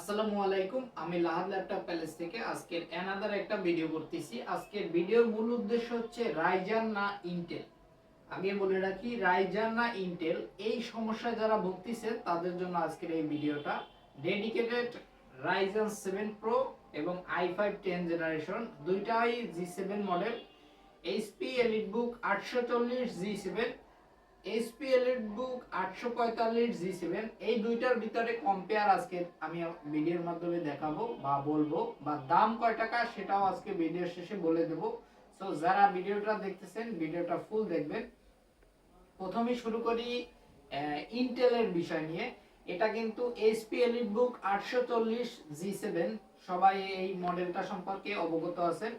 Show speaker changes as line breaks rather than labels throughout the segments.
আসসালামু আলাইকুম, আমি লাহাদ ল্যাপটপ প্যালেস থেকে আজকের অ্যানাদার একটা ভিডিও করতেছি। আজকের ভিডিওর মূল উদ্দেশ্য হচ্ছে রাইজান না ইন্টেল। আগে বলে রাখি, রাইজান না ইন্টেল এই সমস্যায় যারা ভুগতেছে তাদের জন্য আজকের এই ভিডিওটা ডেডিকেটেড। রাইজান 7 প্রো এবং i5 10 জেনারেশন দুইটাই G7 model, HP EliteBook 840 G7, HP EliteBook 845 G7, এই দুইটার ভিতরে কম্পেয়ার আজকে আমি ভিডিওর মাধ্যমে দেখাবো বা বলবো, বা দাম কয় টাকা সেটাও আজকে ভিডিওর শেষে বলে দেব। সো যারা ভিডিওটা দেখতেছেন ভিডিওটা ফুল দেখবেন। প্রথমে শুরু করি ইন্টেলের বিষয় নিয়ে। এটা কিন্তু এইচপি এলিটবুক 840 G7, সবাই এই মডেলটা সম্পর্কে অবগত আছেন।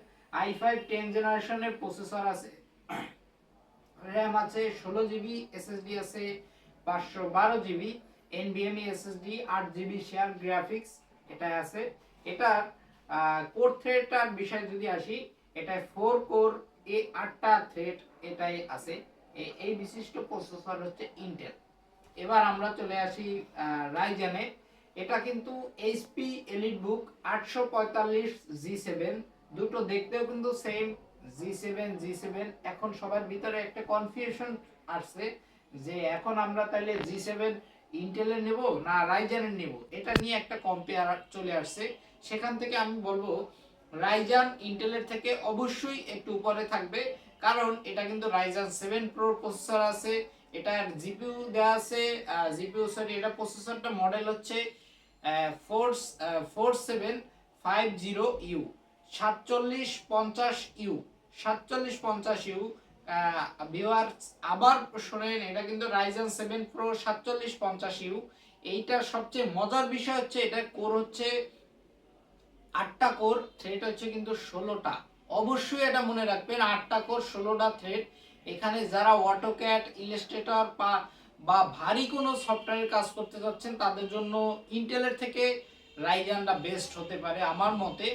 i5 10 জেনারেশনের প্রসেসর আছে, RAM আছে 16GB, SSD আছে 512GB, NVMe SSD, 8GB share graphics এটা আছে। এটা কোর থ্রেডটার বিষয় যদি আসি, এটা 4 কোর 8টা থ্রেড এটাই আছে। এই বিশিষ্ট প্রসেসর হচ্ছে ইন্টেল। এবার আমরা চলে আসি রাইজেনে। এটা কিন্তু এইচপি এলিটবুক 845 G7, দুটো দেখতেও কিন্তু সেম, G7 এখন সবার ভিতরে একটা কনফিউশন আসছে যে এখন আমরা তাহলে G7 ইন্টেলের নেব না রাইজেনের নেব, এটা নিয়ে একটা কম্পেয়ার চলে আসছে। সেখান থেকে আমি বলবো রাইজান ইন্টেলের থেকে অবশ্যই একটু উপরে থাকবে, কারণ এটা কিন্তু রাইজান 7 প্রো প্রসেসর আছে, এটার জিপিইউ দেওয়া আছে, এটা প্রসেসরটা মডেল হচ্ছে 4750U 4750U 4750U। ভিউয়ার্স আবার শুনেন, এটা কিন্তু রাইজেন 7 প্রো 4750U। এইটার সবচেয়ে মজার বিষয় হচ্ছে এটা কোর হচ্ছে 8টা কোর, থ্রেড হচ্ছে কিন্তু 16টা। অবশ্যই এটা মনে রাখবেন, 8টা কোর 16টা থ্রেড। এখানে যারা অটোক্যাড, ইলাস্ট্রেটর বা ভারী কোনো সফটওয়্যারের কাজ করতে যাচ্ছেন তাদের জন্য ইন্টেলের থেকে রাইজানটা বেস্ট হতে পারে আমার মতে।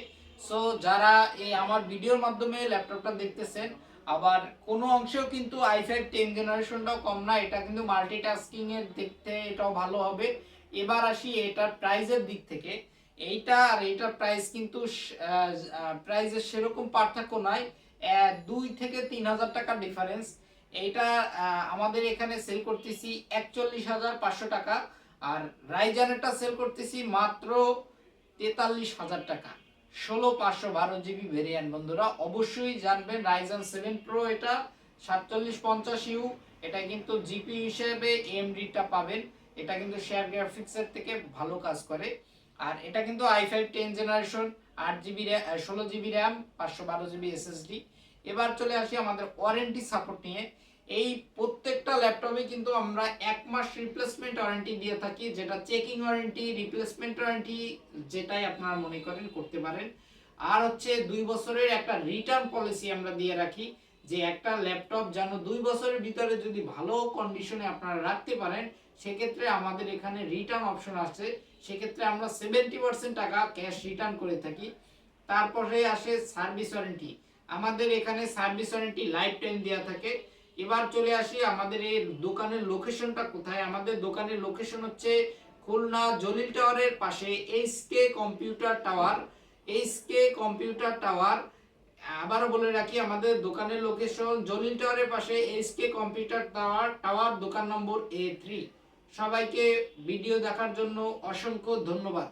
সো যারা এই আমার ভিডিওর মাধ্যমে ল্যাপটপটা দেখতেছেন, আবার কোনো অংশেও কিন্তু i5 10 জেনারেশনটাও কম না, এটা কিন্তু মাল্টিটাস্কিং এর দেখতে এটাও ভালো হবে। এবার আসি এটার প্রাইসের দিক থেকে। এইটা আর এইটার প্রাইস কিন্তু প্রাইসের সেরকম পার্থক্য নাই, 2 থেকে 3 হাজার টাকা ডিফারেন্স। এইটা আমাদের এখানে সেল করতেছি 41,500 টাকা, আর রাইজানেরটা সেল করতেছি মাত্র 43,000 টাকা। 16512GB variant. বন্ধুরা অবশ্যই জানবেন রাইজান 7 প্রো এটা 4750U, এটা কিন্তু জিপিইউ হিসেবে AMD-টা পাবেন, এটা কিন্তু শেয়ার গ্রাফিক্সের থেকে ভালো কাজ করে। আর এটা কিন্তু i5 10 generation, 8GB 16GB RAM, 512GB SSD। এবার চলে আসি আমাদের ওয়ারেন্টি সাপোর্ট নিয়ে। এই প্রত্যেকটা ল্যাপটপে কিন্তু আমরা 1 মাস রিপ্লেসমেন্ট ওয়ারেন্টি দিয়ে থাকি, যেটা চেকিং ওয়ারেন্টি, রিপ্লেসমেন্ট ওয়ারেন্টি যেটাই আপনারা মনে করেন করতে পারেন। আর হচ্ছে 2 বছরের একটা রিটার্ন পলিসি আমরা দিয়ে রাখি, যে একটা ল্যাপটপ যেন 2 বছরের ভিতরে যদি ভালো কন্ডিশনে আপনারা রাখতে পারেন, সেক্ষেত্রে আমাদের এখানে রিটার্ন অপশন আছে, সেক্ষেত্রে আমরা 70% টাকা ক্যাশ রিটার্ন করে থাকি। তারপরে আসে সার্ভিস ওয়ারেন্টি, আমাদের এখানে সার্ভিস ওয়ারেন্টি লাইফ টাইম দেওয়া থাকে। এবার চলে আসি আমাদের এই দোকানের লোকেশনটা কোথায়। আমাদের দোকানের লোকেশন হচ্ছে খুলনা জলিল টাওয়ারের পাশে HK computer tower, HK computer tower. আবারও বলে রাখি, আমাদের দোকানের লোকেশন জলিল টাওয়ারের পাশে এইচকে কম্পিউটার টাওয়ার, দোকান নম্বর A3। সবাইকে ভিডিও দেখার জন্য অসংখ্য ধন্যবাদ।